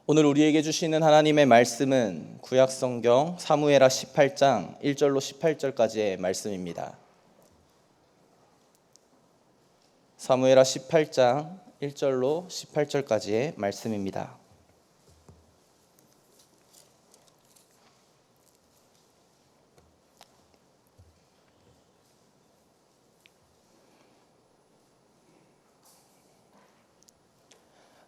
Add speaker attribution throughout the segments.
Speaker 1: 오늘 우리에게 주시는 하나님의 말씀은 구약성경 사무엘하 18장 1절로 18절까지의 말씀입니다. 사무엘하 18장 1절로 18절까지의 말씀입니다.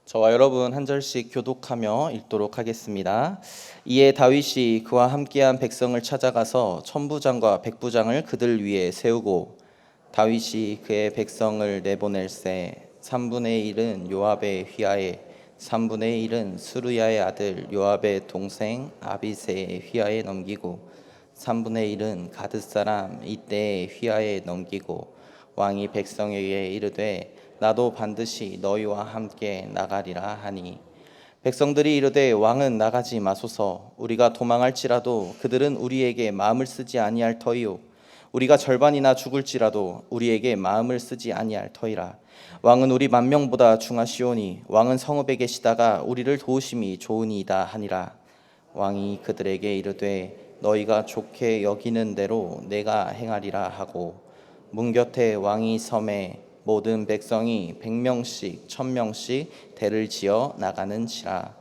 Speaker 1: 저와 여러분 한 절씩 교독하며 읽도록 하겠습니다. 이에 다윗이 그와 함께한 백성을 찾아가서 천부장과 백부장을 그들 위에 세우고 다윗이 그의 백성을 내보낼새 3분의 1은 요압의 휘하에 3분의 1은 스루야의 아들 요압의 동생 아비새의 휘하에 넘기고 3분의 1은 가드 사람 이때의 휘하에 넘기고 왕이 백성에게 이르되 나도 반드시 너희와 함께 나가리라 하니 백성들이 이르되 왕은 나가지 마소서. 우리가 도망할지라도 그들은 우리에게 마음을 쓰지 아니할 터이요 우리가 절반이나 죽을지라도 우리에게 마음을 쓰지 아니할 터이라. 왕은 우리 만명보다 중하시오니 왕은 성읍에 계시다가 우리를 도우심이 좋으니이다 하니라. 왕이 그들에게 이르되 너희가 좋게 여기는 대로 내가 행하리라 하고 문 곁에 왕이 섬에 모든 백성이 100명씩 1000명씩 대를 지어 나가는지라.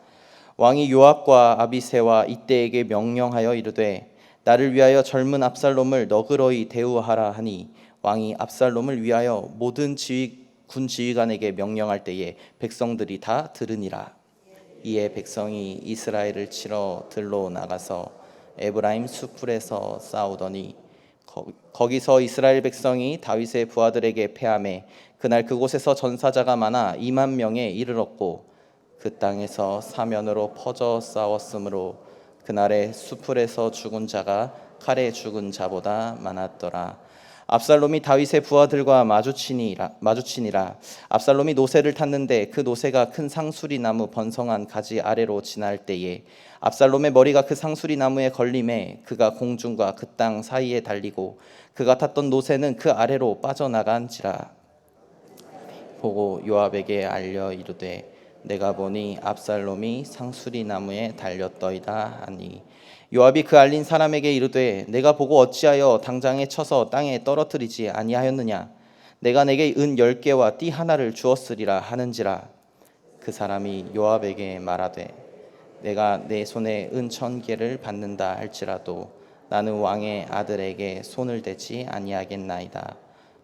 Speaker 1: 왕이 요압과 아비새와 이때에게 명령하여 이르되 나를 위하여 젊은 압살롬을 너그러이 대우하라 하니 왕이 압살롬을 위하여 모든 군 지휘관에게 명령할 때에 백성들이 다 들으니라. 이에 백성이 이스라엘을 치러 들로 나가서 에브라임 수풀에서 싸우더니 거기서 이스라엘 백성이 다윗의 부하들에게 패하매 그날 그곳에서 전사자가 많아 2만 명에 이르렀고 그 땅에서 사면으로 퍼져 싸웠으므로 그날에 수풀에서 죽은 자가 칼에 죽은 자보다 많았더라. 압살롬이 다윗의 부하들과 마주치니라. 압살롬이 노새를 탔는데 그 노새가 큰 상수리 나무 번성한 가지 아래로 지날 때에 압살롬의 머리가 그 상수리 나무에 걸림에 그가 공중과 그 땅 사이에 달리고 그가 탔던 노새는 그 아래로 빠져나간지라. 보고 요압에게 알려 이르되 내가 보니 압살롬이 상수리 나무에 달렸더이다 하니 요압이 그 알린 사람에게 이르되 내가 보고 어찌하여 당장에 쳐서 땅에 떨어뜨리지 아니하였느냐. 내가 내게 은 10개와 띠 하나를 주었으리라 하는지라. 그 사람이 요압에게 말하되 내가 내 손에 은 1000개를 받는다 할지라도 나는 왕의 아들에게 손을 대지 아니하겠나이다.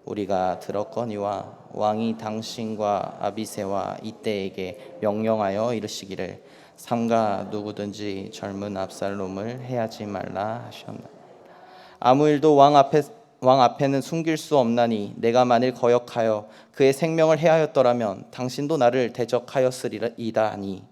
Speaker 1: 우리가 들었거니와 왕이 당신과 아비새와 이때에게 명령하여 이르시기를 삼가 누구든지 젊은 압살롬을 해하지 말라 하셨나. 아무 일도 왕 앞에는 숨길 수 없나니 내가 만일 거역하여 그의 생명을 해하였더라면 당신도 나를 대적하였으리이다 하니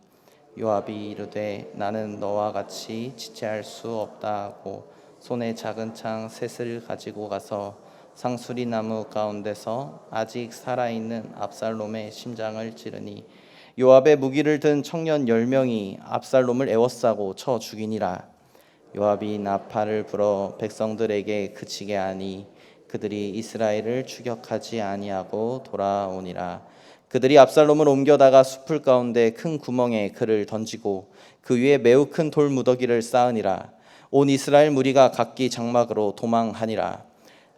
Speaker 1: 요압이 이르되 나는 너와 같이 지체할 수 없다 하고 손에 작은 창 셋을 가지고 가서 상수리 나무 가운데서 아직 살아있는 압살롬의 심장을 찌르니 요압의 무기를 든 청년 10명이 압살롬을 에워싸고 쳐 죽이니라. 요압이 나팔을 불어 백성들에게 그치게 하니 그들이 이스라엘을 추격하지 아니하고 돌아오니라. 그들이 압살롬을 옮겨다가 숲을 가운데 큰 구멍에 그를 던지고 그 위에 매우 큰 돌 무더기를 쌓으니라. 온 이스라엘 무리가 각기 장막으로 도망하니라.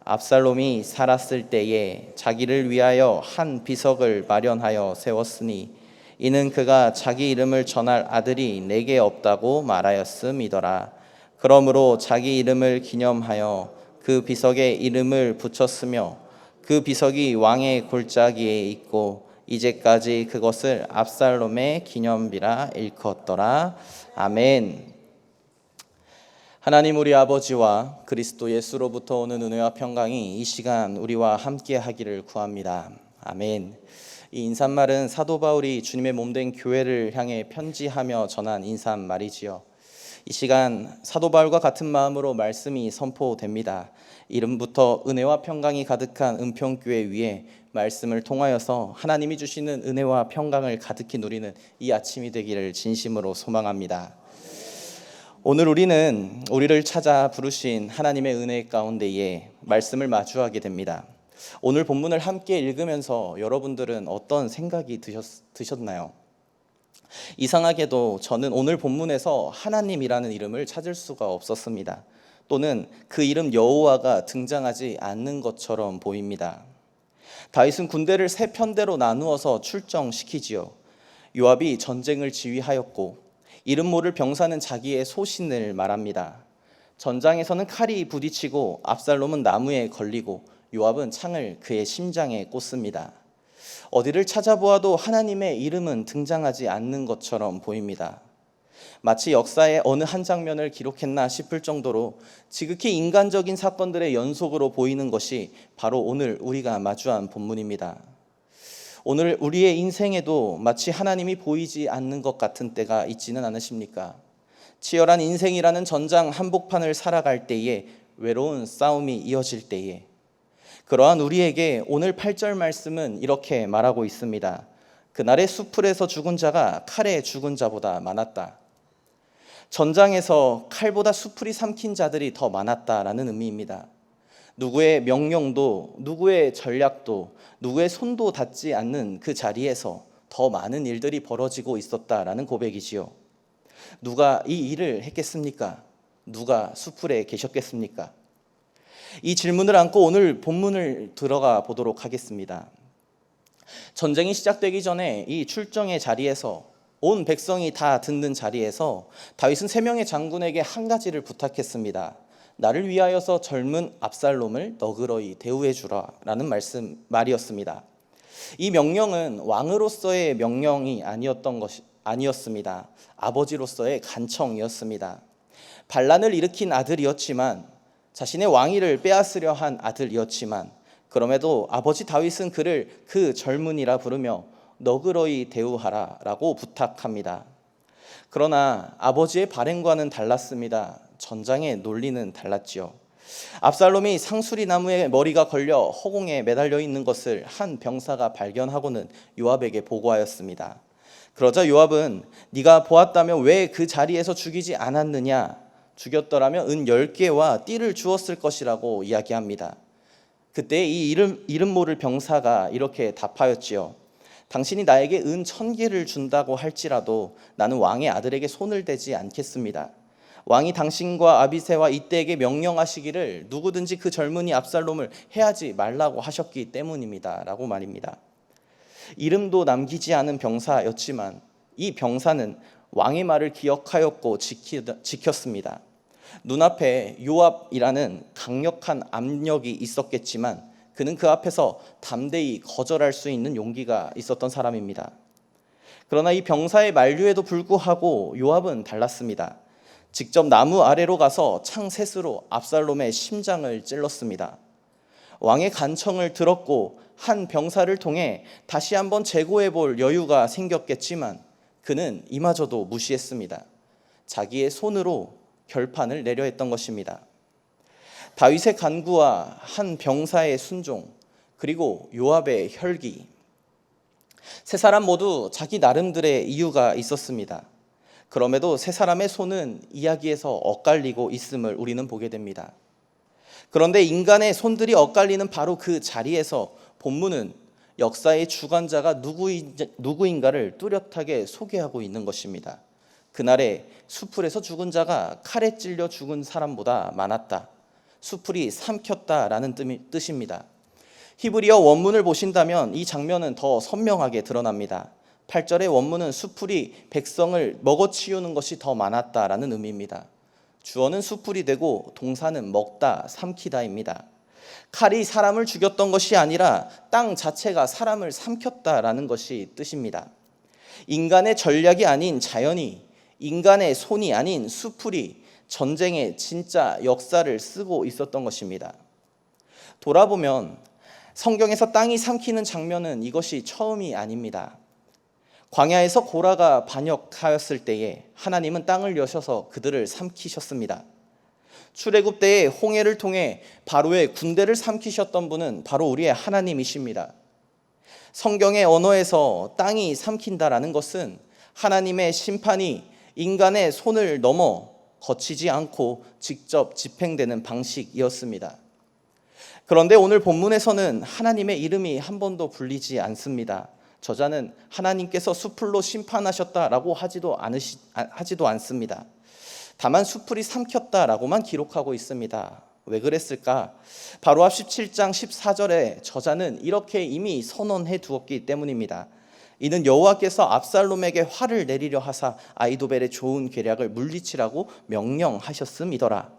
Speaker 1: 압살롬이 살았을 때에 자기를 위하여 한 비석을 마련하여 세웠으니 이는 그가 자기 이름을 전할 아들이 내게 없다고 말하였음이더라. 그러므로 자기 이름을 기념하여 그 비석에 이름을 붙였으며 그 비석이 왕의 골짜기에 있고 이제까지 그것을 압살롬의 기념비라 일컫더라. 아멘. 하나님 우리 아버지와 그리스도 예수로부터 오는 은혜와 평강이 이 시간 우리와 함께 하기를 구합니다. 아멘. 이 인사말은 사도 바울이 주님의 몸된 교회를 향해 편지하며 전한 인사말이지요. 이 시간 사도 바울과 같은 마음으로 말씀이 선포됩니다. 이름부터 은혜와 평강이 가득한 은평교회 위에 말씀을 통하여서 하나님이 주시는 은혜와 평강을 가득히 누리는 이 아침이 되기를 진심으로 소망합니다. 오늘 우리는 우리를 찾아 부르신 하나님의 은혜 가운데에 말씀을 마주하게 됩니다. 오늘 본문을 함께 읽으면서 여러분들은 어떤 생각이 드셨나요? 이상하게도 저는 오늘 본문에서 하나님이라는 이름을 찾을 수가 없었습니다. 또는 그 이름 여호와가 등장하지 않는 것처럼 보입니다. 다윗은 군대를 세 편대로 나누어서 출정시키지요. 요압이 전쟁을 지휘하였고 이름 모를 병사는 자기의 소신을 말합니다. 전장에서는 칼이 부딪히고 압살롬은 나무에 걸리고 요압은 창을 그의 심장에 꽂습니다. 어디를 찾아보아도 하나님의 이름은 등장하지 않는 것처럼 보입니다. 마치 역사의 어느 한 장면을 기록했나 싶을 정도로 지극히 인간적인 사건들의 연속으로 보이는 것이 바로 오늘 우리가 마주한 본문입니다. 오늘 우리의 인생에도 마치 하나님이 보이지 않는 것 같은 때가 있지는 않으십니까? 치열한 인생이라는 전장 한복판을 살아갈 때에 외로운 싸움이 이어질 때에 그러한 우리에게 오늘 8절 말씀은 이렇게 말하고 있습니다. 그날의 수풀에서 죽은 자가 칼에 죽은 자보다 많았다. 전장에서 칼보다 수풀이 삼킨 자들이 더 많았다라는 의미입니다. 누구의 명령도 누구의 전략도 누구의 손도 닿지 않는 그 자리에서 더 많은 일들이 벌어지고 있었다라는 고백이지요. 누가 이 일을 했겠습니까? 누가 수풀에 계셨겠습니까? 이 질문을 안고 오늘 본문을 들어가 보도록 하겠습니다. 전쟁이 시작되기 전에 이 출정의 자리에서 온 백성이 다 듣는 자리에서 다윗은 세 명의 장군에게 한 가지를 부탁했습니다. 나를 위하여서 젊은 압살롬을 너그러이 대우해 주라라는 말이었습니다. 이 명령은 왕으로서의 명령이 아니었습니다. 아버지로서의 간청이었습니다. 반란을 일으킨 아들이었지만 자신의 왕위를 빼앗으려 한 아들이었지만 그럼에도 아버지 다윗은 그를 그 젊은이라 부르며 너그러이 대우하라라고 부탁합니다. 그러나 아버지의 발행과는 달랐습니다. 전장의 논리는 달랐지요. 압살롬이 상수리 나무에 머리가 걸려 허공에 매달려 있는 것을 한 병사가 발견하고는 요압에게 보고하였습니다. 그러자 요압은 네가 보았다면 왜 그 자리에서 죽이지 않았느냐? 죽였더라면 은 10개와 띠를 주었을 것이라고 이야기합니다. 그때 이 이름 모를 병사가 이렇게 답하였지요. 당신이 나에게 은 1000개를 준다고 할지라도 나는 왕의 아들에게 손을 대지 않겠습니다. 왕이 당신과 아비새와 이때에게 명령하시기를 누구든지 그 젊은이 압살롬을 해하지 말라고 하셨기 때문입니다. 라고 말입니다. 이름도 남기지 않은 병사였지만 이 병사는 왕의 말을 기억하였고 지켰습니다. 눈앞에 요압이라는 강력한 압력이 있었겠지만 그는 그 앞에서 담대히 거절할 수 있는 용기가 있었던 사람입니다. 그러나 이 병사의 만류에도 불구하고 요압은 달랐습니다. 직접 나무 아래로 가서 창셋으로 압살롬의 심장을 찔렀습니다. 왕의 간청을 들었고 한 병사를 통해 다시 한번 재고해 볼 여유가 생겼겠지만 그는 이마저도 무시했습니다. 자기의 손으로 결판을 내려 했던 것입니다. 다윗의 간구와 한 병사의 순종, 그리고 요압의 혈기. 세 사람 모두 자기 나름들의 이유가 있었습니다. 그럼에도 세 사람의 손은 이야기에서 엇갈리고 있음을 우리는 보게 됩니다. 그런데 인간의 손들이 엇갈리는 바로 그 자리에서 본문은 역사의 주관자가 누구인가를 뚜렷하게 소개하고 있는 것입니다. 그날에 수풀에서 죽은 자가 칼에 찔려 죽은 사람보다 많았다. 수풀이 삼켰다라는 뜻입니다. 히브리어 원문을 보신다면 이 장면은 더 선명하게 드러납니다. 8절의 원문은 수풀이 백성을 먹어치우는 것이 더 많았다라는 의미입니다. 주어는 수풀이 되고 동사는 먹다, 삼키다입니다. 칼이 사람을 죽였던 것이 아니라 땅 자체가 사람을 삼켰다라는 것이 뜻입니다. 인간의 전략이 아닌 자연이, 인간의 손이 아닌 수풀이 전쟁의 진짜 역사를 쓰고 있었던 것입니다. 돌아보면 성경에서 땅이 삼키는 장면은 이것이 처음이 아닙니다. 광야에서 고라가 반역하였을 때에 하나님은 땅을 여셔서 그들을 삼키셨습니다. 출애굽 때에 홍해를 통해 바로의 군대를 삼키셨던 분은 바로 우리의 하나님이십니다. 성경의 언어에서 땅이 삼킨다라는 것은 하나님의 심판이 인간의 손을 넘어 거치지 않고 직접 집행되는 방식이었습니다. 그런데 오늘 본문에서는 하나님의 이름이 한 번도 불리지 않습니다. 저자는 하나님께서 숫풀로 심판하셨다라고 하지도 않습니다. 다만 숫풀이 삼켰다라고만 기록하고 있습니다. 왜 그랬을까? 바로 앞 17장 14절에 저자는 이렇게 이미 선언해 두었기 때문입니다. 이는 여호와께서 압살롬에게 화를 내리려 하사 아히도벨의 좋은 계략을 물리치라고 명령하셨음이더라.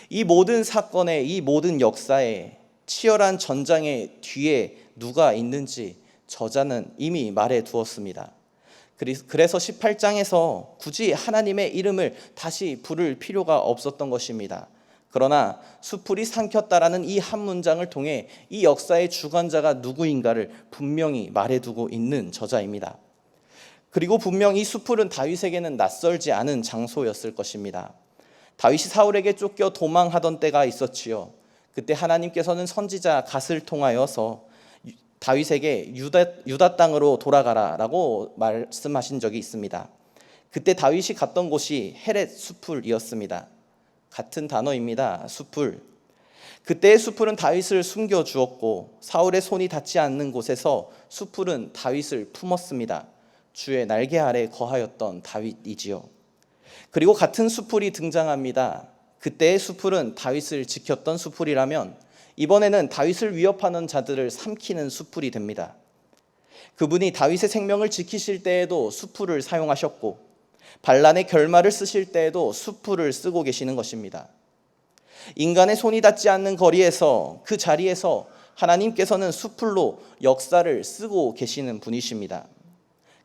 Speaker 1: 이 모든 사건의, 이 모든 역사에 치열한 전장의 뒤에 누가 있는지 저자는 이미 말해 두었습니다. 그래서 18장에서 굳이 하나님의 이름을 다시 부를 필요가 없었던 것입니다. 그러나 숫풀이 삼켰다라는 이 한 문장을 통해 이 역사의 주관자가 누구인가를 분명히 말해두고 있는 저자입니다. 그리고 분명 이 숫풀은 다윗에게는 낯설지 않은 장소였을 것입니다. 다윗이 사울에게 쫓겨 도망하던 때가 있었지요. 그때 하나님께서는 선지자 갓을 통하여서 다윗에게 유다 땅으로 돌아가라라고 말씀하신 적이 있습니다. 그때 다윗이 갔던 곳이 헤렛 숫풀이었습니다. 같은 단어입니다. 숫풀. 그때의 숫풀은 다윗을 숨겨주었고 사울의 손이 닿지 않는 곳에서 숫풀은 다윗을 품었습니다. 주의 날개 아래 거하였던 다윗이지요. 그리고 같은 숫풀이 등장합니다. 그때의 숫풀은 다윗을 지켰던 숫풀이라면 이번에는 다윗을 위협하는 자들을 삼키는 숫풀이 됩니다. 그분이 다윗의 생명을 지키실 때에도 숫풀을 사용하셨고 반란의 결말을 쓰실 때에도 숫풀을 쓰고 계시는 것입니다. 인간의 손이 닿지 않는 거리에서 그 자리에서 하나님께서는 숫풀로 역사를 쓰고 계시는 분이십니다.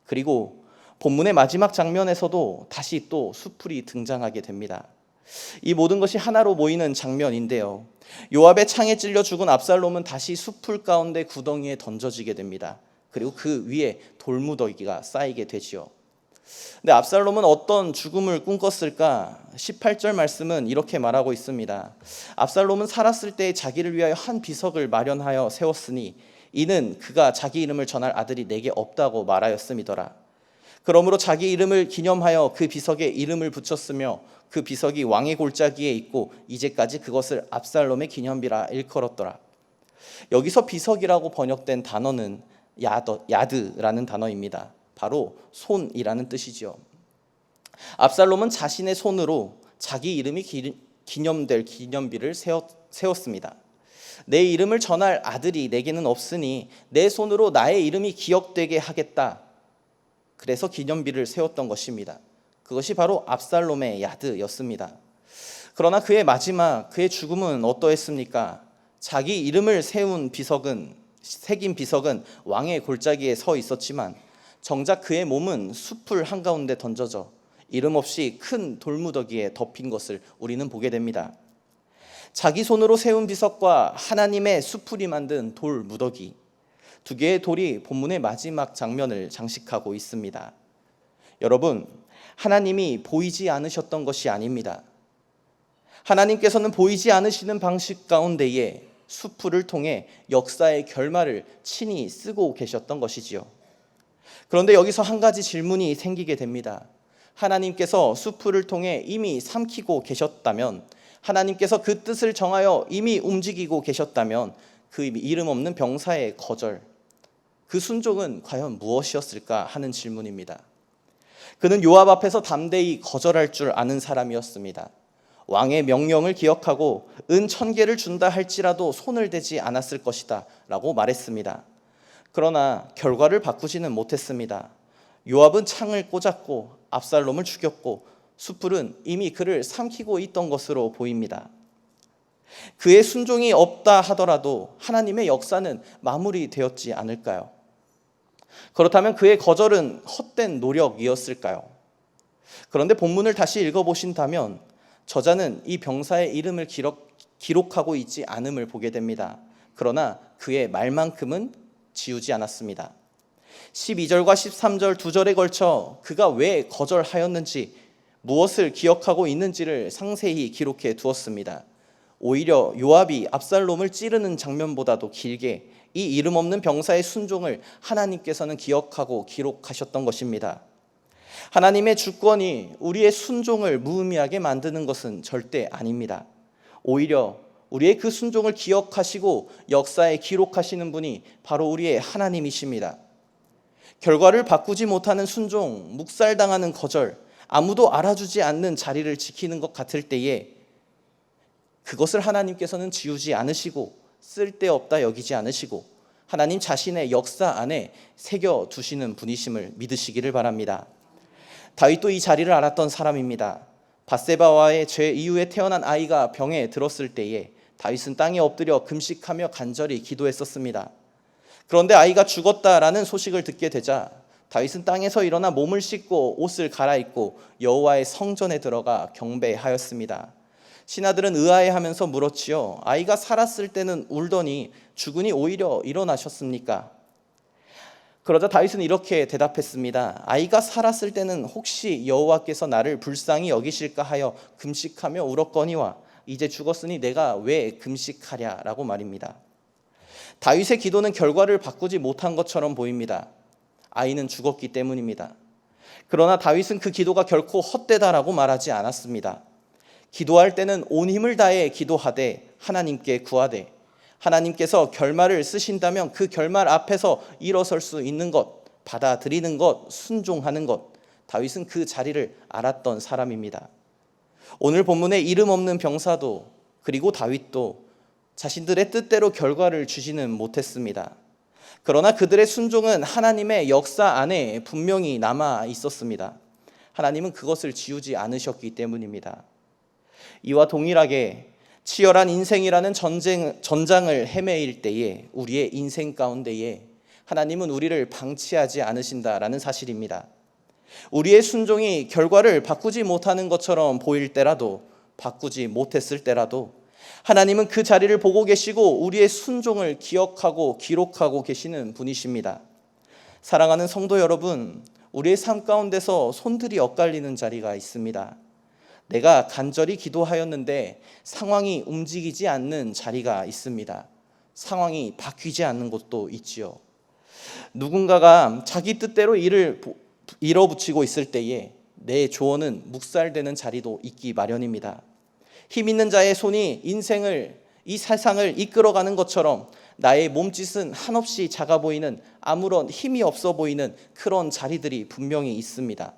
Speaker 1: 그리고 본문의 마지막 장면에서도 다시 또 숫풀이 등장하게 됩니다. 이 모든 것이 하나로 모이는 장면인데요. 요압의 창에 찔려 죽은 압살롬은 다시 숫풀 가운데 구덩이에 던져지게 됩니다. 그리고 그 위에 돌무더기가 쌓이게 되지요. 근데 압살롬은 어떤 죽음을 꿈꿨을까? 18절 말씀은 이렇게 말하고 있습니다. 압살롬은 살았을 때 자기를 위하여 한 비석을 마련하여 세웠으니 이는 그가 자기 이름을 전할 아들이 내게 없다고 말하였음이더라. 그러므로 자기 이름을 기념하여 그 비석에 이름을 붙였으며 그 비석이 왕의 골짜기에 있고 이제까지 그것을 압살롬의 기념비라 일컬었더라. 여기서 비석이라고 번역된 단어는 야드라는 단어입니다. 바로 손이라는 뜻이죠. 압살롬은 자신의 손으로 자기 이름이 기념될 기념비를 세웠습니다. 내 이름을 전할 아들이 내게는 없으니 내 손으로 나의 이름이 기억되게 하겠다. 그래서 기념비를 세웠던 것입니다. 그것이 바로 압살롬의 야드였습니다. 그러나 그의 마지막, 그의 죽음은 어떠했습니까? 자기 이름을 새긴 비석은 왕의 골짜기에 서 있었지만 정작 그의 몸은 숲풀 한가운데 던져져 이름 없이 큰 돌무더기에 덮인 것을 우리는 보게 됩니다. 자기 손으로 세운 비석과 하나님의 숲풀이 만든 돌무더기, 두 개의 돌이 본문의 마지막 장면을 장식하고 있습니다. 여러분, 하나님이 보이지 않으셨던 것이 아닙니다. 하나님께서는 보이지 않으시는 방식 가운데에 숲풀을 통해 역사의 결말을 친히 쓰고 계셨던 것이지요. 그런데 여기서 한 가지 질문이 생기게 됩니다. 하나님께서 숫풀을 통해 이미 삼키고 계셨다면, 하나님께서 그 뜻을 정하여 이미 움직이고 계셨다면 그 이름 없는 병사의 거절, 그 순종은 과연 무엇이었을까 하는 질문입니다. 그는 요압 앞에서 담대히 거절할 줄 아는 사람이었습니다. 왕의 명령을 기억하고 은 1000개를 준다 할지라도 손을 대지 않았을 것이다 라고 말했습니다. 그러나 결과를 바꾸지는 못했습니다. 요압은 창을 꽂았고 압살롬을 죽였고 숫풀은 이미 그를 삼키고 있던 것으로 보입니다. 그의 순종이 없다 하더라도 하나님의 역사는 마무리되었지 않을까요? 그렇다면 그의 거절은 헛된 노력이었을까요? 그런데 본문을 다시 읽어보신다면 저자는 이 병사의 이름을 기록하고 있지 않음을 보게 됩니다. 그러나 그의 말만큼은 지우지 않았습니다. 12절과 13절 두 절에 걸쳐 그가 왜 거절하였는지, 무엇을 기억하고 있는지를 상세히 기록해 두었습니다. 오히려 요압이 압살롬을 찌르는 장면보다도 길게 이 이름 없는 병사의 순종을 하나님께서는 기억하고 기록하셨던 것입니다. 하나님의 주권이 우리의 순종을 무의미하게 만드는 것은 절대 아닙니다. 오히려 우리의 그 순종을 기억하시고 역사에 기록하시는 분이 바로 우리의 하나님이십니다. 결과를 바꾸지 못하는 순종, 묵살당하는 거절, 아무도 알아주지 않는 자리를 지키는 것 같을 때에 그것을 하나님께서는 지우지 않으시고 쓸데없다 여기지 않으시고 하나님 자신의 역사 안에 새겨두시는 분이심을 믿으시기를 바랍니다. 다윗도 이 자리를 알았던 사람입니다. 밧세바와의 죄 이후에 태어난 아이가 병에 들었을 때에 다윗은 땅에 엎드려 금식하며 간절히 기도했었습니다. 그런데 아이가 죽었다라는 소식을 듣게 되자 다윗은 땅에서 일어나 몸을 씻고 옷을 갈아입고 여호와의 성전에 들어가 경배하였습니다. 신하들은 의아해하면서 물었지요. 아이가 살았을 때는 울더니 죽으니 오히려 일어나셨습니까? 그러자 다윗은 이렇게 대답했습니다. 아이가 살았을 때는 혹시 여호와께서 나를 불쌍히 여기실까 하여 금식하며 울었거니와 이제 죽었으니 내가 왜 금식하랴라고 말입니다. 다윗의 기도는 결과를 바꾸지 못한 것처럼 보입니다. 아이는 죽었기 때문입니다. 그러나 다윗은 그 기도가 결코 헛되다라고 말하지 않았습니다. 기도할 때는 온 힘을 다해 기도하되 하나님께 구하되 하나님께서 결말을 쓰신다면 그 결말 앞에서 일어설 수 있는 것, 받아들이는 것, 순종하는 것, 다윗은 그 자리를 알았던 사람입니다. 오늘 본문에 이름 없는 병사도 그리고 다윗도 자신들의 뜻대로 결과를 주지는 못했습니다. 그러나 그들의 순종은 하나님의 역사 안에 분명히 남아 있었습니다. 하나님은 그것을 지우지 않으셨기 때문입니다. 이와 동일하게 치열한 인생이라는 전장을 헤매일 때에 우리의 인생 가운데에 하나님은 우리를 방치하지 않으신다라는 사실입니다. 우리의 순종이 결과를 바꾸지 못하는 것처럼 보일 때라도, 바꾸지 못했을 때라도 하나님은 그 자리를 보고 계시고 우리의 순종을 기억하고 기록하고 계시는 분이십니다. 사랑하는 성도 여러분, 우리의 삶 가운데서 손들이 엇갈리는 자리가 있습니다. 내가 간절히 기도하였는데 상황이 움직이지 않는 자리가 있습니다. 상황이 바뀌지 않는 곳도 있지요. 누군가가 자기 뜻대로 일을 밀어붙이고 있을 때에 내 조언은 묵살되는 자리도 있기 마련입니다. 힘 있는 자의 손이 인생을, 이 세상을 이끌어가는 것처럼 나의 몸짓은 한없이 작아 보이는, 아무런 힘이 없어 보이는 그런 자리들이 분명히 있습니다.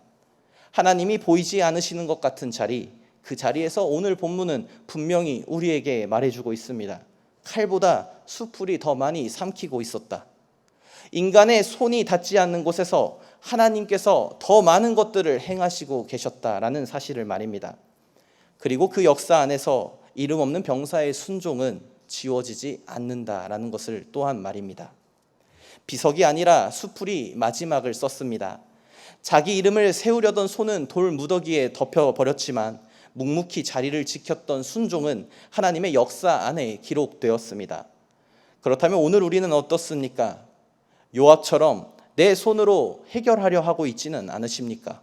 Speaker 1: 하나님이 보이지 않으시는 것 같은 자리, 그 자리에서 오늘 본문은 분명히 우리에게 말해주고 있습니다. 칼보다 숯불이 더 많이 삼키고 있었다. 인간의 손이 닿지 않는 곳에서 하나님께서 더 많은 것들을 행하시고 계셨다라는 사실을 말입니다. 그리고 그 역사 안에서 이름 없는 병사의 순종은 지워지지 않는다라는 것을 또한 말입니다. 비석이 아니라 숯불이 마지막을 썼습니다. 자기 이름을 세우려던 손은 돌 무더기에 덮여버렸지만 묵묵히 자리를 지켰던 순종은 하나님의 역사 안에 기록되었습니다. 그렇다면 오늘 우리는 어떻습니까? 요압처럼 내 손으로 해결하려 하고 있지는 않으십니까?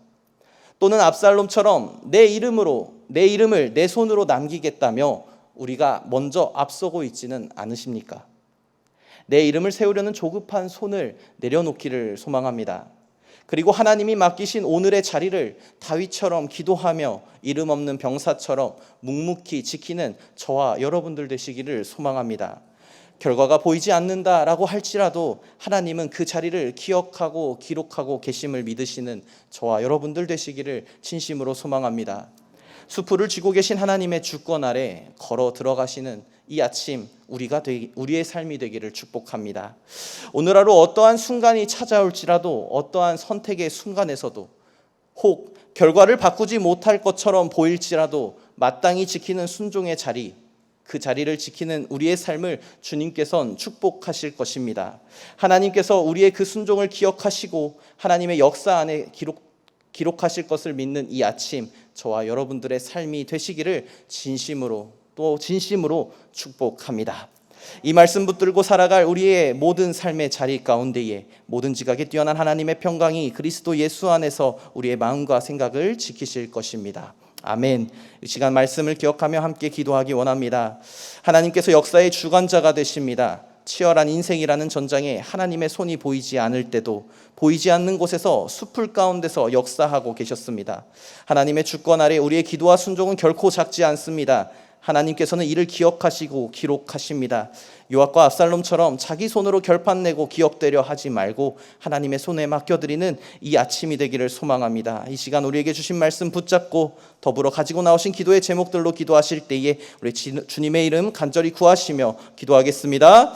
Speaker 1: 또는 압살롬처럼 내 이름을 내 손으로 남기겠다며 우리가 먼저 앞서고 있지는 않으십니까? 내 이름을 세우려는 조급한 손을 내려놓기를 소망합니다. 그리고 하나님이 맡기신 오늘의 자리를 다윗처럼 기도하며 이름 없는 병사처럼 묵묵히 지키는 저와 여러분들 되시기를 소망합니다. 결과가 보이지 않는다라고 할지라도 하나님은 그 자리를 기억하고 기록하고 계심을 믿으시는 저와 여러분들 되시기를 진심으로 소망합니다. 수풀을 쥐고 계신 하나님의 주권 아래 걸어 들어가시는 이 아침 우리의 삶이 되기를 축복합니다. 오늘 하루 어떠한 순간이 찾아올지라도 어떠한 선택의 순간에서도 혹 결과를 바꾸지 못할 것처럼 보일지라도 마땅히 지키는 순종의 자리, 그 자리를 지키는 우리의 삶을 주님께서는 축복하실 것입니다. 하나님께서 우리의 그 순종을 기억하시고 하나님의 역사 안에 기록하실 것을 믿는 이 아침 저와 여러분들의 삶이 되시기를 진심으로 축복합니다. 이 말씀 붙들고 살아갈 우리의 모든 삶의 자리 가운데에 모든 지각에 뛰어난 하나님의 평강이 그리스도 예수 안에서 우리의 마음과 생각을 지키실 것입니다. 아멘. 이 시간 말씀을 기억하며 함께 기도하기 원합니다. 하나님께서 역사의 주관자가 되십니다. 치열한 인생이라는 전장에 하나님의 손이 보이지 않을 때도 보이지 않는 곳에서 숲풀 가운데서 역사하고 계셨습니다. 하나님의 주권 아래 우리의 기도와 순종은 결코 작지 않습니다. 하나님께서는 이를 기억하시고 기록하십니다. 요압과 압살롬처럼 자기 손으로 결판 내고 기억되려 하지 말고 하나님의 손에 맡겨드리는 이 아침이 되기를 소망합니다. 이 시간 우리에게 주신 말씀 붙잡고 더불어 가지고 나오신 기도의 제목들로 기도하실 때에 우리 주님의 이름 간절히 구하시며 기도하겠습니다.